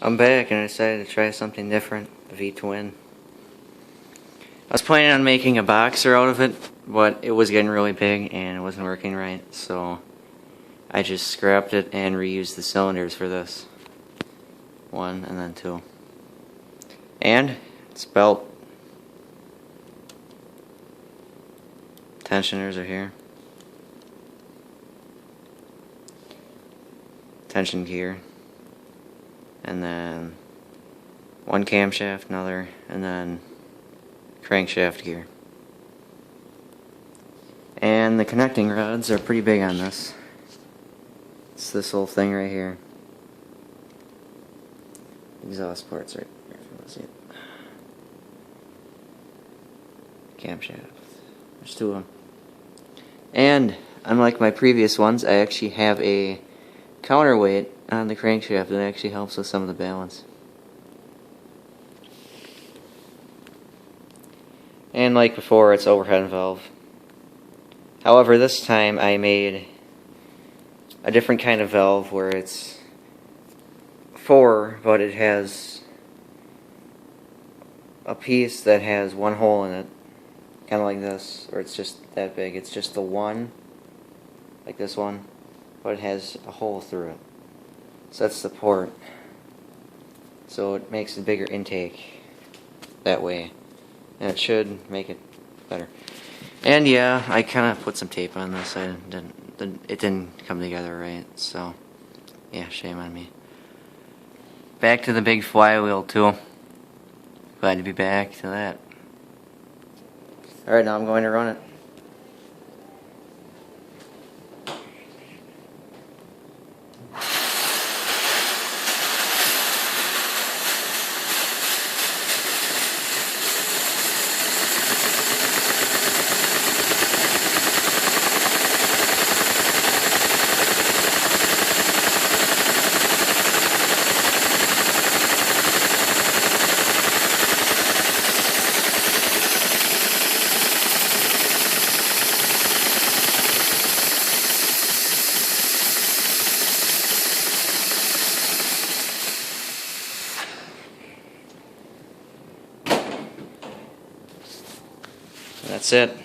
I'm back and I decided to try something different, the V-twin. I was planning on making a boxer out of it, but it was getting really big and it wasn't working right, so I just scrapped it and reused the cylinders for this. One and then two. And it's belt. Tensioners are here. Tension gear. And then one camshaft, another, and then crankshaft gear. And the connecting rods are pretty big on this. It's this whole thing right here. Exhaust ports right here, if you want to see it. Camshaft. There's two of them. And unlike my previous ones, I actually have a counterweight on the crankshaft that actually helps with some of the balance. And like before, it's overhead valve. However, this time I made a different kind of valve where it's 4, but it has a piece that has one hole in it, kind of like this, or it's just that big. It's just the one, like this one, but it has a hole through it. So that's the port. So it makes a bigger intake that way, and it should make it better. And yeah, I kind of put some tape on this. It didn't come together right, so yeah, shame on me. Back to the big flywheel too. Glad to be back to that. Alright, now I'm going to run it. That's it.